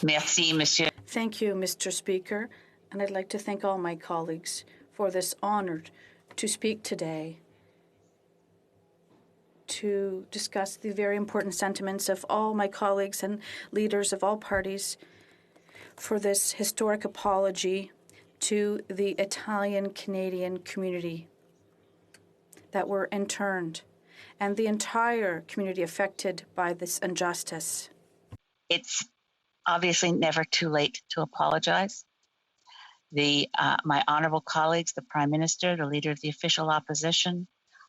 Merci, Monsieur. Thank you, Mr. Speaker, and I'd like to thank all my colleagues for this honor to speak today to discuss the very important sentiments of all my colleagues and leaders of all parties for this historic apology to the Italian-Canadian community that were interned and the entire community affected by this injustice. It's obviously never too late to apologize. My honorable colleagues, the Prime Minister, the leader of the official opposition,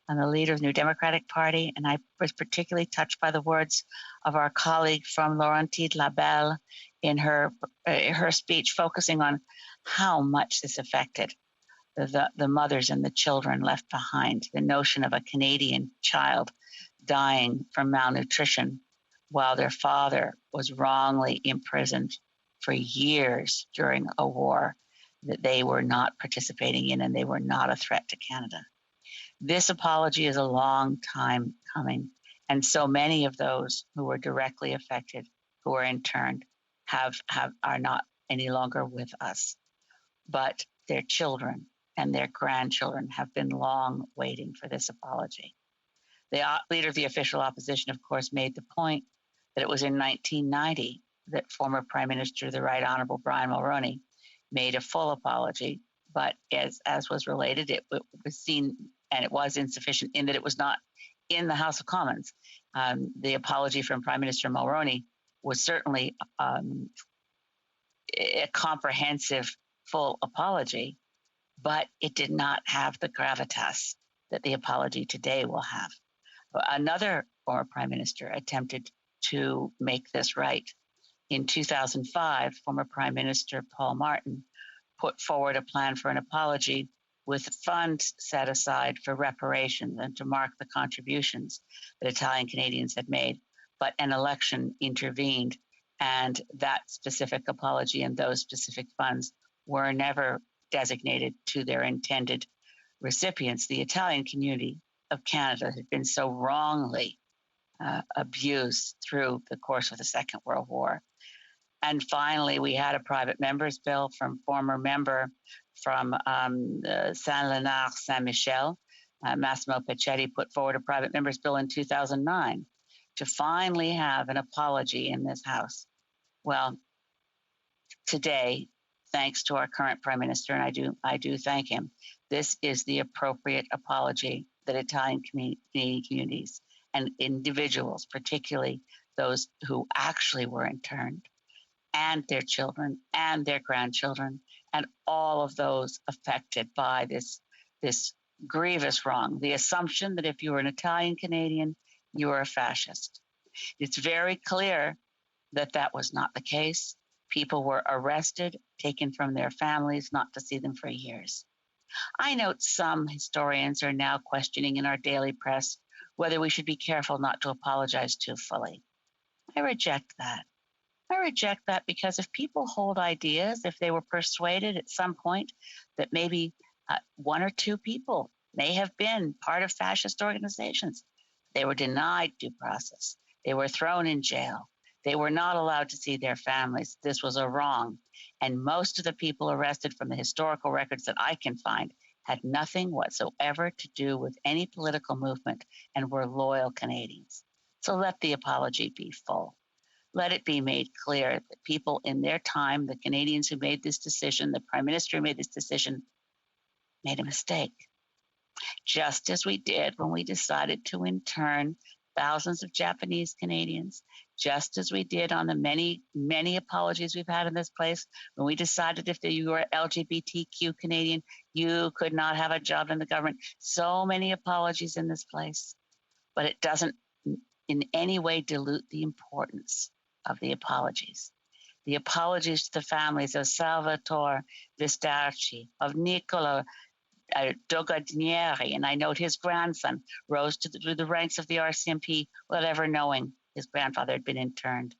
and the leader of the New Democratic Party, and I was particularly touched by the words of our colleague from Laurentides, Labelle, in her speech, focusing on how much this affected the mothers and the children left behind. The notion of a Canadian child dying from malnutrition while their father was wrongly imprisoned for years during a war that they were not participating in, and they were not a threat to Canada. This apology is a long time coming, and so many of those who were directly affected, who were interned, are not any longer with us. But their children and their grandchildren have been long waiting for this apology. The leader of the official opposition, of course, made the point that it was in 1990 that former Prime Minister, the Right Honorable Brian Mulroney, made a full apology, but as was related, it was seen, and it was insufficient in that it was not in the House of Commons. The apology from Prime Minister Mulroney was certainly a comprehensive, full apology, but it did not have the gravitas that the apology today will have. Another former Prime Minister attempted to make this right. In 2005, former Prime Minister Paul Martin put forward a plan for an apology with funds set aside for reparations and to mark the contributions that Italian Canadians had made. But an election intervened, and that specific apology and those specific funds were never designated to their intended recipients. The Italian community of Canada had been so wrongly abused through the course of the Second World War. And finally, we had a private member's bill from former member from Saint-Léonard, Saint-Michel, Massimo Picchetti, put forward a private member's bill in 2009 to finally have an apology in this House. Well, today, thanks to our current Prime Minister, and I do thank him, this is the appropriate apology that Italian Canadian communities and individuals, particularly those who actually were interned, and their children and their grandchildren, and all of those affected by this grievous wrong, the assumption that if you were an Italian Canadian, you were a fascist. It's very clear that that was not the case. People were arrested, taken from their families, not to see them for years. I note some historians are now questioning in our daily press whether we should be careful not to apologize too fully. I reject that. I reject that because if people hold ideas, if they were persuaded at some point that maybe one or two people may have been part of fascist organizations, they were denied due process. They were thrown in jail. They were not allowed to see their families. This was a wrong. And most of the people arrested from the historical records that I can find had nothing whatsoever to do with any political movement and were loyal Canadians. So let the apology be full. Let it be made clear that people in their time, the Canadians who made this decision, the Prime Minister who made this decision, made a mistake. Just as we did when we decided to intern thousands of Japanese Canadians, just as we did on the many, many apologies we've had in this place, when we decided if you were LGBTQ Canadian, you could not have a job in the government. So many apologies in this place, but it doesn't in any way dilute the importance of the apologies. The apologies to the families of Salvatore Vistarchi, of Nicola Dogadnieri, and I note his grandson rose through the ranks of the RCMP without ever knowing his grandfather had been interned.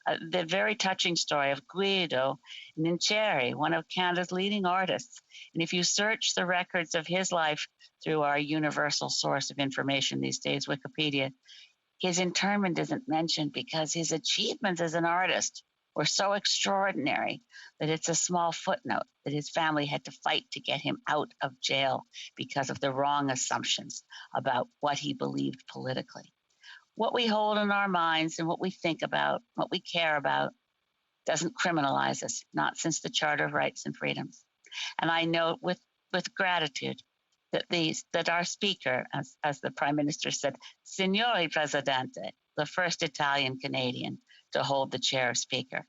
The very touching story of Guido Nincieri, one of Canada's leading artists. And if you search the records of his life through our universal source of information these days, Wikipedia, his internment isn't mentioned because his achievements as an artist were so extraordinary that it's a small footnote that his family had to fight to get him out of jail because of the wrong assumptions about what he believed politically. What we hold in our minds and what we think about, what we care about, doesn't criminalize us, not since the Charter of Rights and Freedoms. And I note with gratitude that our speaker, as the Prime Minister said, Signore Presidente, the first Italian Canadian to hold the chair of Speaker.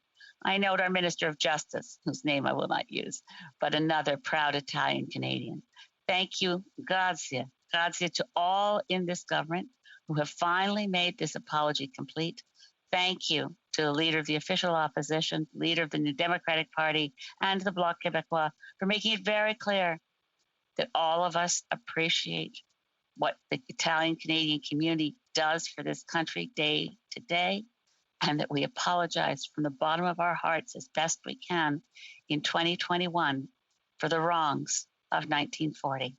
I note our Minister of Justice, whose name I will not use, but another proud Italian Canadian. Thank you, grazie, grazie to all in this government who have finally made this apology complete. Thank you to the leader of the official opposition, leader of the New Democratic Party, and the Bloc Québécois for making it very clear that all of us appreciate what the Italian Canadian community does for this country day to day, and that we apologize from the bottom of our hearts as best we can in 2021 for the wrongs of 1940.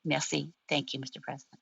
Merci. Thank you, Mr. President.